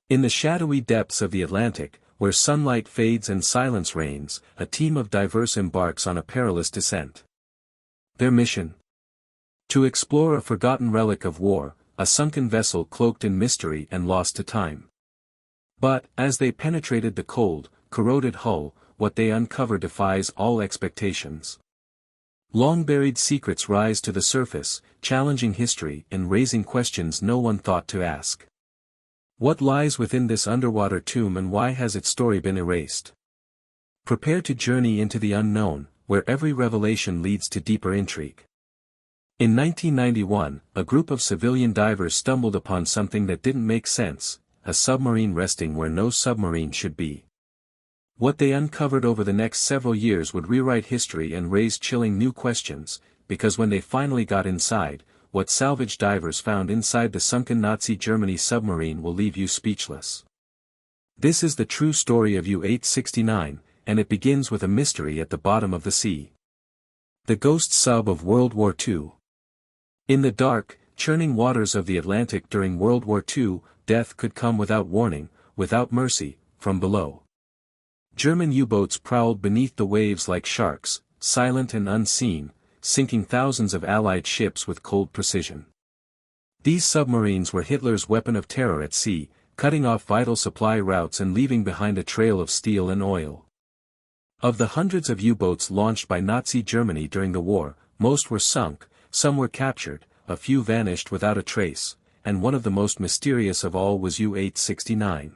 In the shadowy depths of the Atlantic, where sunlight fades and silence reigns, a team of divers embarks on a perilous descent. Their mission? To explore a forgotten relic of war, a sunken vessel cloaked in mystery and lost to time. But, as they penetrated the cold, corroded hull, what they uncover defies all expectations. Long-buried secrets rise to the surface, challenging history and raising questions no one thought to ask. What lies within this underwater tomb, and why has its story been erased? Prepare to journey into the unknown, where every revelation leads to deeper intrigue. In 1991, a group of civilian divers stumbled upon something that didn't make sense, a submarine resting where no submarine should be. What they uncovered over the next several years would rewrite history and raise chilling new questions, because when they finally got inside, what salvage divers found inside the sunken Nazi Germany submarine will leave you speechless. This is the true story of U-869, and it begins with a mystery at the bottom of the sea. The ghost sub of World War II. In the dark, churning waters of the Atlantic during World War II, death could come without warning, without mercy, from below. German U-boats prowled beneath the waves like sharks, silent and unseen, sinking thousands of Allied ships with cold precision. These submarines were Hitler's weapon of terror at sea, cutting off vital supply routes and leaving behind a trail of steel and oil. Of the hundreds of U-boats launched by Nazi Germany during the war, most were sunk, some were captured, a few vanished without a trace, and one of the most mysterious of all was U-869.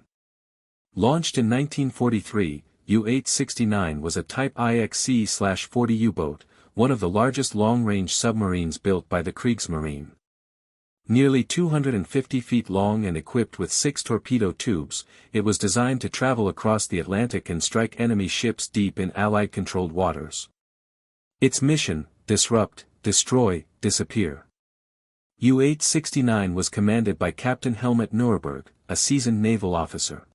Launched in 1943, U-869 was a Type IXC-40 U-boat, one of the largest long-range submarines built by the Kriegsmarine. Nearly 250 feet long and equipped with 6 torpedo tubes, it was designed to travel across the Atlantic and strike enemy ships deep in Allied-controlled waters. Its mission: disrupt, destroy, disappear. U-869 was commanded by Captain Helmut Nuremberg, a seasoned naval officer.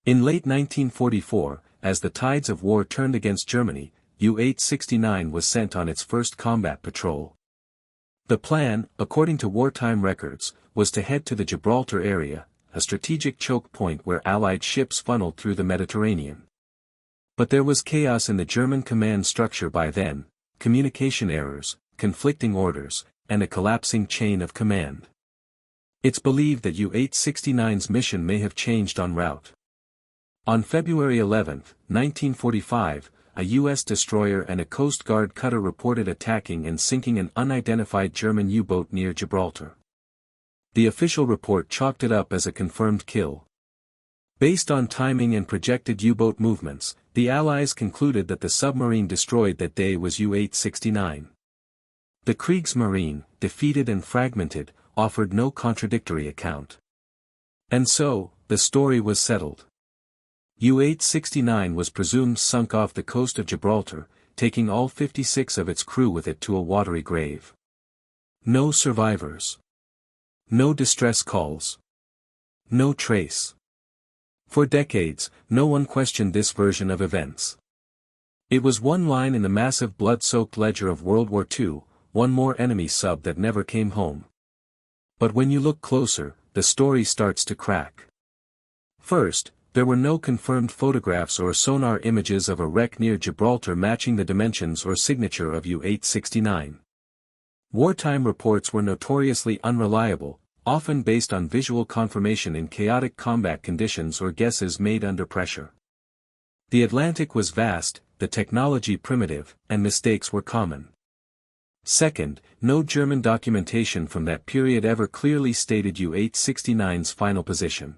In late 1944, as the tides of war turned against Germany, U-869 was sent on its first combat patrol. The plan, according to wartime records, was to head to the Gibraltar area, a strategic choke point where Allied ships funneled through the Mediterranean. But there was chaos in the German command structure by then: communication errors, conflicting orders, and a collapsing chain of command. It's believed that U-869's mission may have changed en route. On February 11, 1945, a U.S. destroyer and a Coast Guard cutter reported attacking and sinking an unidentified German U-boat near Gibraltar. The official report chalked it up as a confirmed kill. Based on timing and projected U-boat movements, the Allies concluded that the submarine destroyed that day was U-869. The Kriegsmarine, defeated and fragmented, offered no contradictory account. And so, the story was settled. U-869 was presumed sunk off the coast of Gibraltar, taking all 56 of its crew with it to a watery grave. No survivors. No distress calls. No trace. For decades, no one questioned this version of events. It was one line in the massive blood-soaked ledger of World War II, one more enemy sub that never came home. But when you look closer, the story starts to crack. First, there were no confirmed photographs or sonar images of a wreck near Gibraltar matching the dimensions or signature of U-869. Wartime reports were notoriously unreliable, often based on visual confirmation in chaotic combat conditions or guesses made under pressure. The Atlantic was vast, the technology primitive, and mistakes were common. Second, no German documentation from that period ever clearly stated U-869's final position.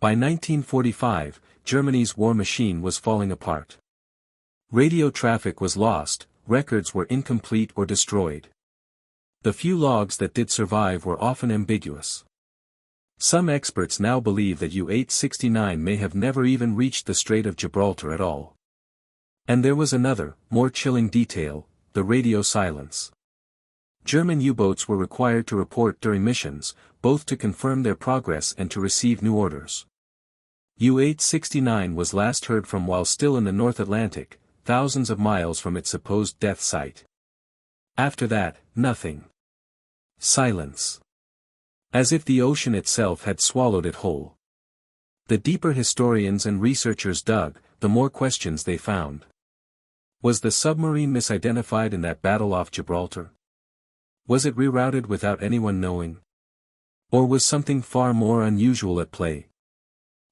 By 1945, Germany's war machine was falling apart. Radio traffic was lost, records were incomplete or destroyed. The few logs that did survive were often ambiguous. Some experts now believe that U-869 may have never even reached the Strait of Gibraltar at all. And there was another, more chilling detail: the radio silence. German U-boats were required to report during missions, both to confirm their progress and to receive new orders. U-869 was last heard from while still in the North Atlantic, thousands of miles from its supposed death site. After that, nothing. Silence. As if the ocean itself had swallowed it whole. The deeper historians and researchers dug, the more questions they found. Was the submarine misidentified in that battle off Gibraltar? Was it rerouted without anyone knowing? Or was something far more unusual at play?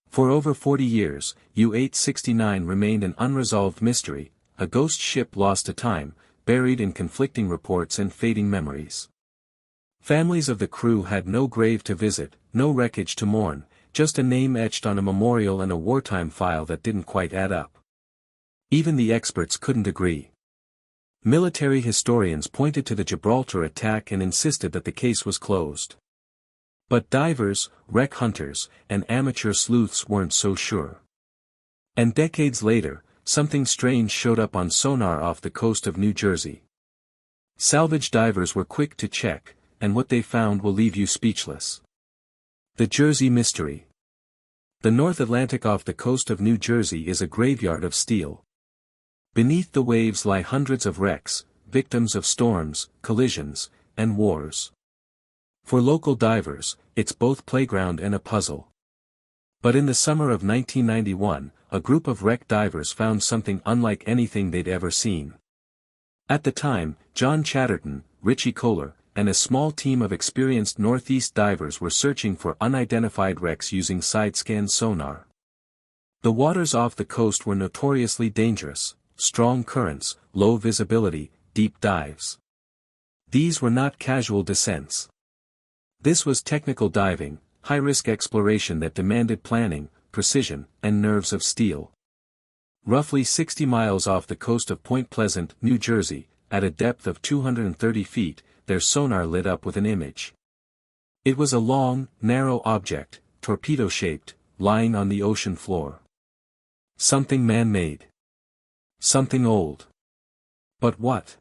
For over 40 years, U-869 remained an unresolved mystery, a ghost ship lost to time, buried in conflicting reports and fading memories. Families of the crew had no grave to visit, no wreckage to mourn, just a name etched on a memorial and a wartime file that didn't quite add up. Even the experts couldn't agree. Military historians pointed to the Gibraltar attack and insisted that the case was closed. But divers, wreck hunters, and amateur sleuths weren't so sure. And decades later, something strange showed up on sonar off the coast of New Jersey. Salvage divers were quick to check, and what they found will leave you speechless. The Jersey Mystery. The North Atlantic off the coast of New Jersey is a graveyard of steel. Beneath the waves lie hundreds of wrecks, victims of storms, collisions, and wars. For local divers, it's both playground and a puzzle. But in the summer of 1991, a group of wreck divers found something unlike anything they'd ever seen. At the time, John Chatterton, Richie Kohler, and a small team of experienced Northeast divers were searching for unidentified wrecks using side-scan sonar. The waters off the coast were notoriously dangerous, strong currents, low visibility, deep dives. These were not casual descents. This was technical diving, high-risk exploration that demanded planning, precision, and nerves of steel. Roughly 60 miles off the coast of Point Pleasant, New Jersey, at a depth of 230 feet, their sonar lit up with an image. It was a long, narrow object, torpedo-shaped, lying on the ocean floor. Something man-made. Something old. But what?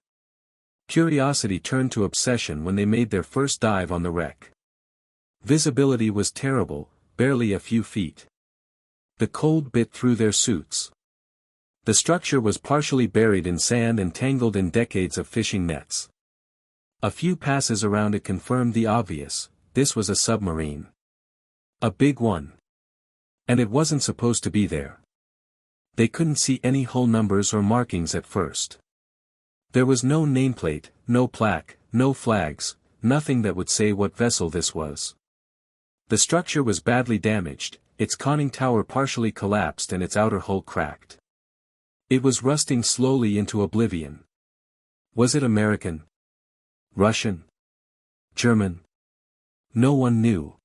Curiosity turned to obsession when they made their first dive on the wreck. Visibility was terrible, barely a few feet. The cold bit through their suits. The structure was partially buried in sand and tangled in decades of fishing nets. A few passes around it confirmed the obvious: this was a submarine. A big one. And it wasn't supposed to be there. They couldn't see any hull numbers or markings at first. There was no nameplate, no plaque, no flags, nothing that would say what vessel this was. The structure was badly damaged, its conning tower partially collapsed and its outer hull cracked. It was rusting slowly into oblivion. Was it American? Russian? German? No one knew.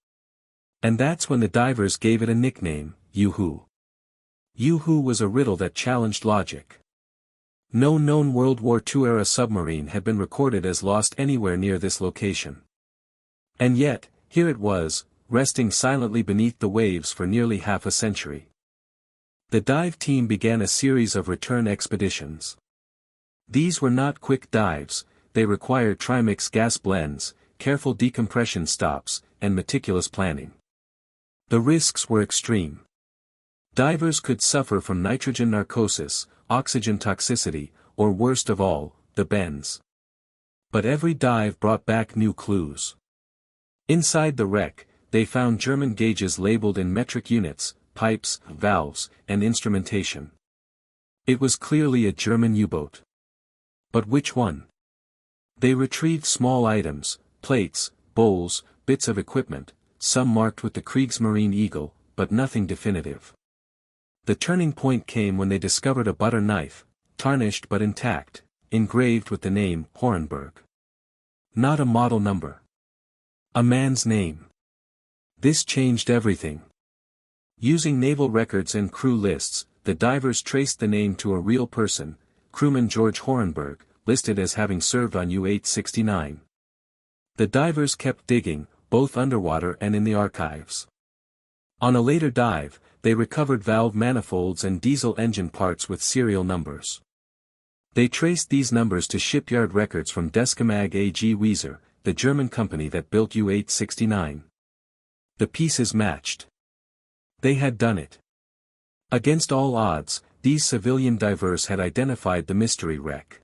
And that's when the divers gave it a nickname, Yoo-hoo. Yoo-hoo was a riddle that challenged logic. No known World War II-era submarine had been recorded as lost anywhere near this location. And yet, here it was, resting silently beneath the waves for nearly half a century. The dive team began a series of return expeditions. These were not quick dives, they required trimix gas blends, careful decompression stops, and meticulous planning. The risks were extreme. Divers could suffer from nitrogen narcosis, oxygen toxicity, or worst of all, the bends. But every dive brought back new clues. Inside the wreck, they found German gauges labeled in metric units, pipes, valves, and instrumentation. It was clearly a German U-boat. But which one? They retrieved small items, plates, bowls, bits of equipment, some marked with the Kriegsmarine Eagle, but nothing definitive. The turning point came when they discovered a butter knife, tarnished but intact, engraved with the name Horenberg. Not a model number. A man's name. This changed everything. Using naval records and crew lists, the divers traced the name to a real person, crewman George Horenberg, listed as having served on U-869. The divers kept digging, both underwater and in the archives. On a later dive, they recovered valve manifolds and diesel engine parts with serial numbers. They traced these numbers to shipyard records from Deskamag AG Weser, the German company that built U-869. The pieces matched. They had done it. Against all odds, these civilian divers had identified the mystery wreck.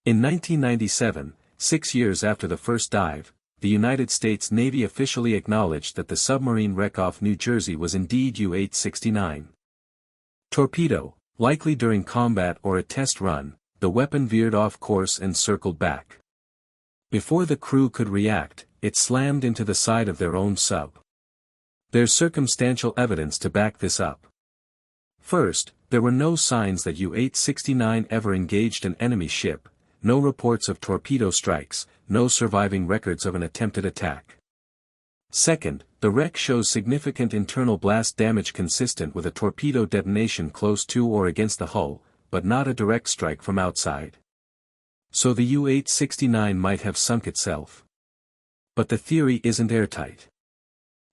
In 1997, 6 years after the first dive, the United States Navy officially acknowledged that the submarine wreck off New Jersey was indeed U-869. Torpedo, likely during combat or a test run, the weapon veered off course and circled back. Before the crew could react, it slammed into the side of their own sub. There's circumstantial evidence to back this up. First, there were no signs that U-869 ever engaged an enemy ship, no reports of torpedo strikes, no surviving records of an attempted attack. Second, the wreck shows significant internal blast damage consistent with a torpedo detonation close to or against the hull, but not a direct strike from outside. So the U-869 might have sunk itself. But the theory isn't airtight.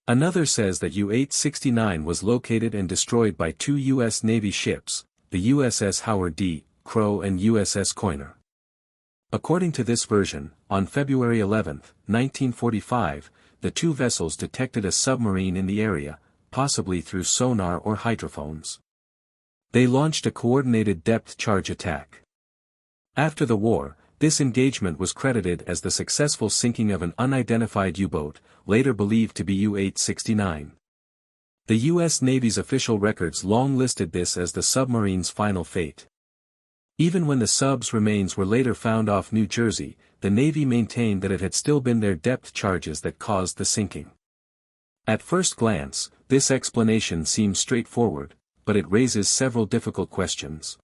Another says that U-869 was located and destroyed by two U.S. Navy ships, the USS Howard D. Crowe and USS Coiner. According to this version, on February 11, 1945, the two vessels detected a submarine in the area, possibly through sonar or hydrophones. They launched a coordinated depth charge attack. After the war, this engagement was credited as the successful sinking of an unidentified U-boat, later believed to be U-869. The U.S. Navy's official records long listed this as the submarine's final fate. Even when the sub's remains were later found off New Jersey, the Navy maintained that it had still been their depth charges that caused the sinking. At first glance, this explanation seems straightforward, but it raises several difficult questions.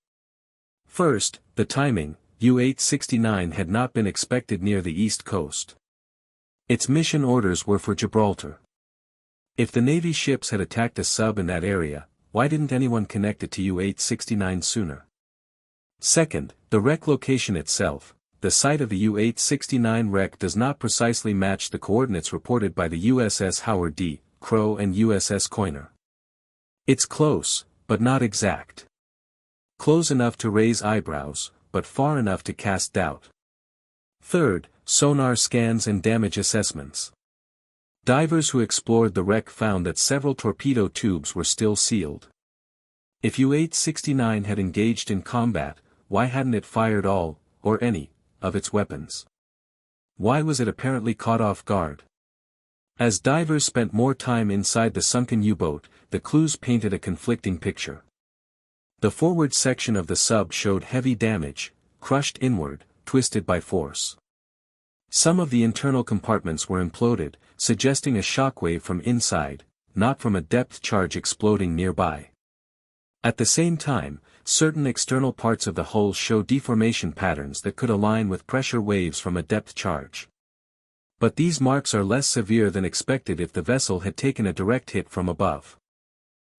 First, the timing. U-869 had not been expected near the East Coast. Its mission orders were for Gibraltar. If the Navy ships had attacked a sub in that area, why didn't anyone connect it to U-869 sooner? Second, the wreck location itself. The site of the U-869 wreck does not precisely match the coordinates reported by the USS Howard D. Crowe and USS Coiner. It's close, but not exact. Close enough to raise eyebrows, but far enough to cast doubt. Third, sonar scans and damage assessments. Divers who explored the wreck found that several torpedo tubes were still sealed. If U-869 had engaged in combat, why hadn't it fired all, or any, of its weapons? Why was it apparently caught off guard? As divers spent more time inside the sunken U-boat, the clues painted a conflicting picture. The forward section of the sub showed heavy damage, crushed inward, twisted by force. Some of the internal compartments were imploded, suggesting a shockwave from inside, not from a depth charge exploding nearby. At the same time, certain external parts of the hull show deformation patterns that could align with pressure waves from a depth charge. But these marks are less severe than expected if the vessel had taken a direct hit from above.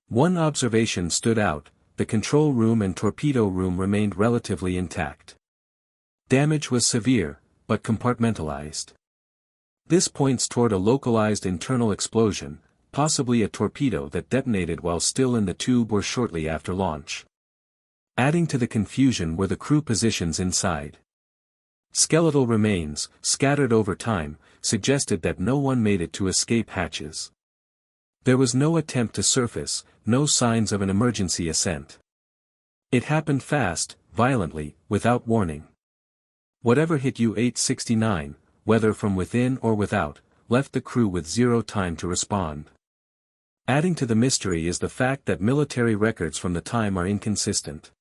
One observation stood out: the control room and torpedo room remained relatively intact. Damage was severe, but compartmentalized. This points toward a localized internal explosion, possibly a torpedo that detonated while still in the tube or shortly after launch. Adding to the confusion were the crew positions inside. Skeletal remains, scattered over time, suggested that no one made it to escape hatches. There was no attempt to surface, no signs of an emergency ascent. It happened fast, violently, without warning. Whatever hit U-869, whether from within or without, left the crew with zero time to respond. Adding to the mystery is the fact that military records from the time are inconsistent.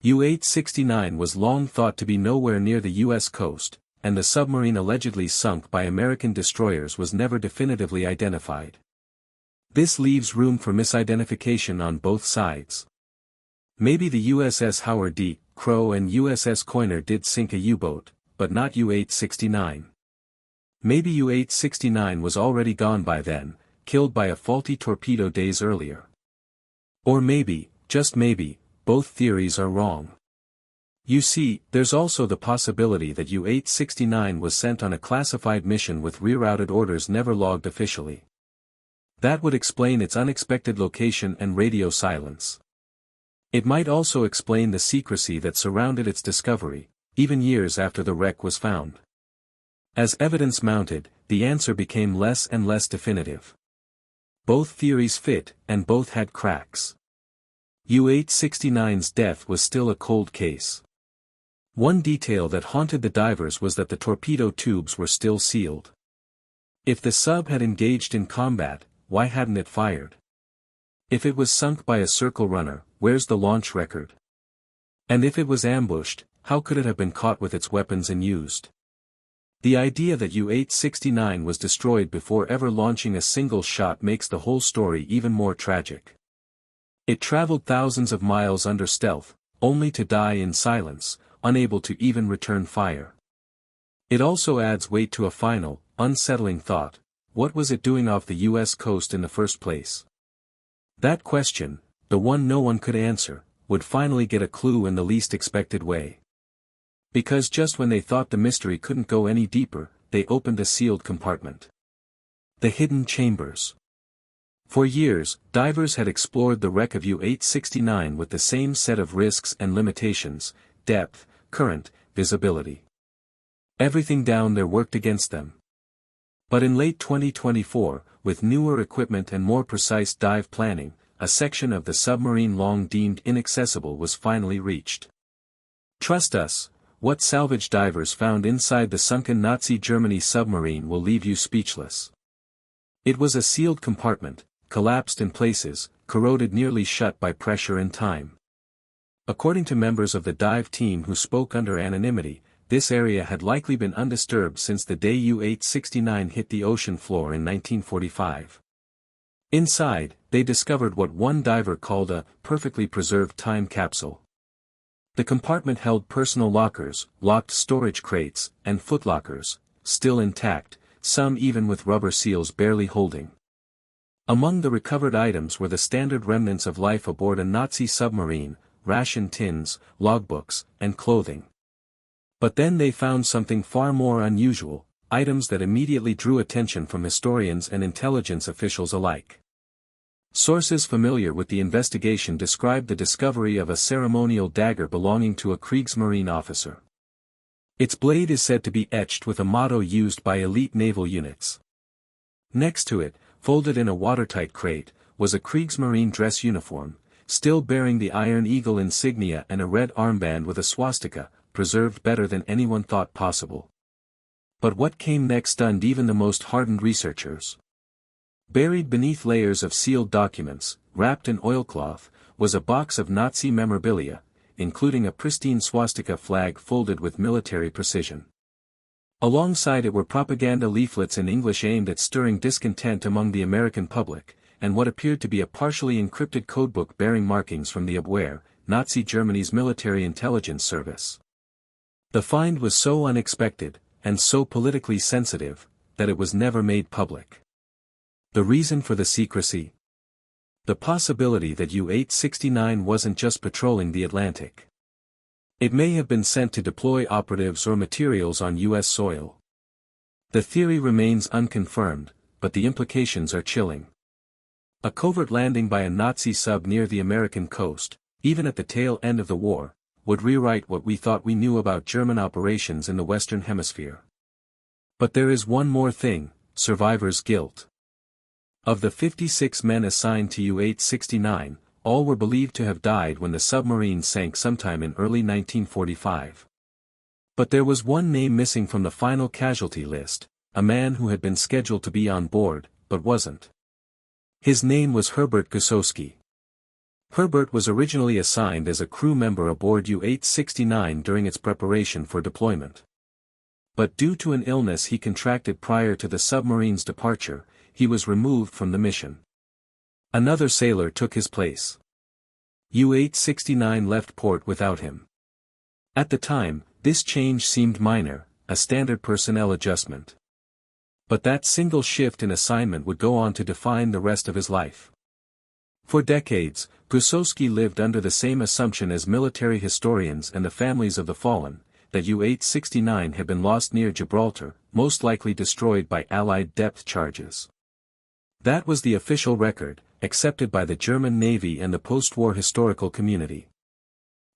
U-869 was long thought to be nowhere near the U.S. coast, and the submarine allegedly sunk by American destroyers was never definitively identified. This leaves room for misidentification on both sides. Maybe the USS Howard D. Crowe and USS Coiner did sink a U-boat, but not U-869. Maybe U-869 was already gone by then, killed by a faulty torpedo days earlier. Or maybe, just maybe, both theories are wrong. You see, there's also the possibility that U-869 was sent on a classified mission with rerouted orders never logged officially. That would explain its unexpected location and radio silence. It might also explain the secrecy that surrounded its discovery, even years after the wreck was found. As evidence mounted, the answer became less and less definitive. Both theories fit, and both had cracks. U-869's death was still a cold case. One detail that haunted the divers was that the torpedo tubes were still sealed. If the sub had engaged in combat, why hadn't it fired? If it was sunk by a circle runner, where's the launch record? And if it was ambushed, how could it have been caught with its weapons and used? The idea that U-869 was destroyed before ever launching a single shot makes the whole story even more tragic. It traveled thousands of miles under stealth, only to die in silence, unable to even return fire. It also adds weight to a final, unsettling thought: what was it doing off the US coast in the first place? That question, the one no one could answer, would finally get a clue in the least expected way. Because just when they thought the mystery couldn't go any deeper, they opened a sealed compartment. The hidden chambers. For years, divers had explored the wreck of U-869 with the same set of risks and limitations: depth, current, visibility. Everything down there worked against them. But in late 2024, with newer equipment and more precise dive planning, a section of the submarine long deemed inaccessible was finally reached. Trust us, what salvage divers found inside the sunken Nazi Germany submarine will leave you speechless. It was a sealed compartment, collapsed in places, corroded nearly shut by pressure and time. According to members of the dive team who spoke under anonymity, this area had likely been undisturbed since the day U-869 hit the ocean floor in 1945. Inside, they discovered what one diver called a perfectly preserved time capsule. The compartment held personal lockers, locked storage crates, and footlockers, still intact, some even with rubber seals barely holding. Among the recovered items were the standard remnants of life aboard a Nazi submarine: ration tins, logbooks, and clothing. But then they found something far more unusual, items that immediately drew attention from historians and intelligence officials alike. Sources familiar with the investigation described the discovery of a ceremonial dagger belonging to a Kriegsmarine officer. Its blade is said to be etched with a motto used by elite naval units. Next to it, folded in a watertight crate, was a Kriegsmarine dress uniform, still bearing the Iron Eagle insignia and a red armband with a swastika, preserved better than anyone thought possible. But what came next stunned even the most hardened researchers. Buried beneath layers of sealed documents, wrapped in oilcloth, was a box of Nazi memorabilia, including a pristine swastika flag folded with military precision. Alongside it were propaganda leaflets in English aimed at stirring discontent among the American public, and what appeared to be a partially encrypted codebook bearing markings from the Abwehr, Nazi Germany's military intelligence service. The find was so unexpected, and so politically sensitive, that it was never made public. The reason for the secrecy? The possibility that U-869 wasn't just patrolling the Atlantic. It may have been sent to deploy operatives or materials on U.S. soil. The theory remains unconfirmed, but the implications are chilling. A covert landing by a Nazi sub near the American coast, even at the tail end of the war, would rewrite what we thought we knew about German operations in the Western Hemisphere. But there is one more thing: survivor's guilt. Of the 56 men assigned to U-869, all were believed to have died when the submarine sank sometime in early 1945. But there was one name missing from the final casualty list, a man who had been scheduled to be on board, but wasn't. His name was Herbert Gusowski. Herbert was originally assigned as a crew member aboard U-869 during its preparation for deployment. But due to an illness he contracted prior to the submarine's departure, he was removed from the mission. Another sailor took his place. U-869 left port without him. At the time, this change seemed minor, a standard personnel adjustment. But that single shift in assignment would go on to define the rest of his life. For decades, Gusowski lived under the same assumption as military historians and the families of the fallen, that U-869 had been lost near Gibraltar, most likely destroyed by Allied depth charges. That was the official record, accepted by the German Navy and the post-war historical community.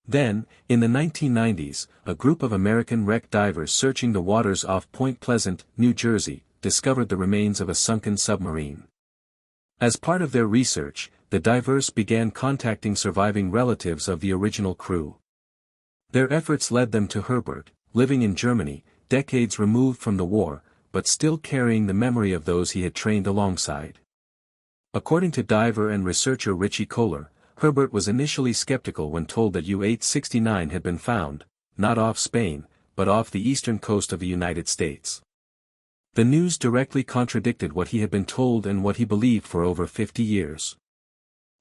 Then, in the 1990s, a group of American wreck divers searching the waters off Point Pleasant, New Jersey, discovered the remains of a sunken submarine. As part of their research, the divers began contacting surviving relatives of the original crew. Their efforts led them to Herbert, living in Germany, decades removed from the war, but still carrying the memory of those he had trained alongside. According to diver and researcher Richie Kohler, Herbert was initially skeptical when told that U-869 had been found, not off Spain, but off the eastern coast of the United States. The news directly contradicted what he had been told and what he believed for over 50 years.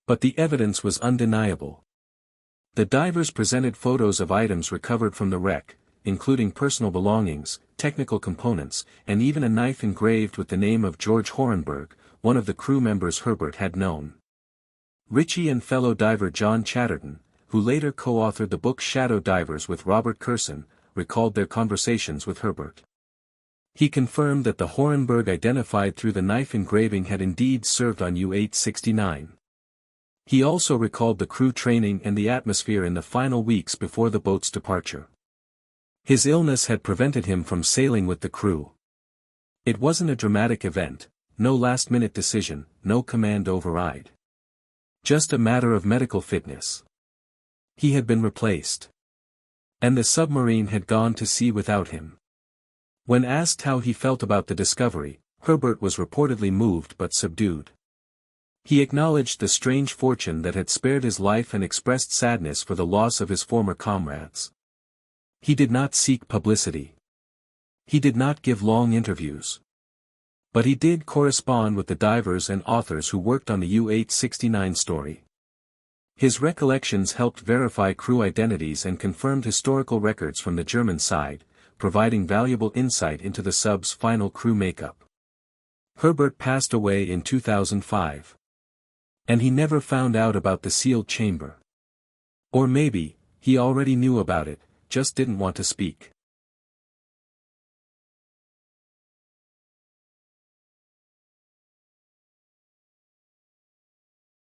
But the evidence was undeniable. The divers presented photos of items recovered from the wreck, including personal belongings, technical components, and even a knife engraved with the name of George Horenberg, one of the crew members Herbert had known. Richie and fellow diver John Chatterton, who later co-authored the book Shadow Divers with Robert Curson, recalled their conversations with Herbert. He confirmed that the Horenberg identified through the knife engraving had indeed served on U-869. He also recalled the crew training and the atmosphere in the final weeks before the boat's departure. His illness had prevented him from sailing with the crew. It wasn't a dramatic event, no last-minute decision, no command override. Just a matter of medical fitness. He had been replaced. And the submarine had gone to sea without him. When asked how he felt about the discovery, Herbert was reportedly moved but subdued. He acknowledged the strange fortune that had spared his life and expressed sadness for the loss of his former comrades. He did not seek publicity. He did not give long interviews. But he did correspond with the divers and authors who worked on the U-869 story. His recollections helped verify crew identities and confirmed historical records from the German side, providing valuable insight into the sub's final crew makeup. Herbert passed away in 2005. And he never found out about the sealed chamber. Or maybe, he already knew about it, just didn't want to speak.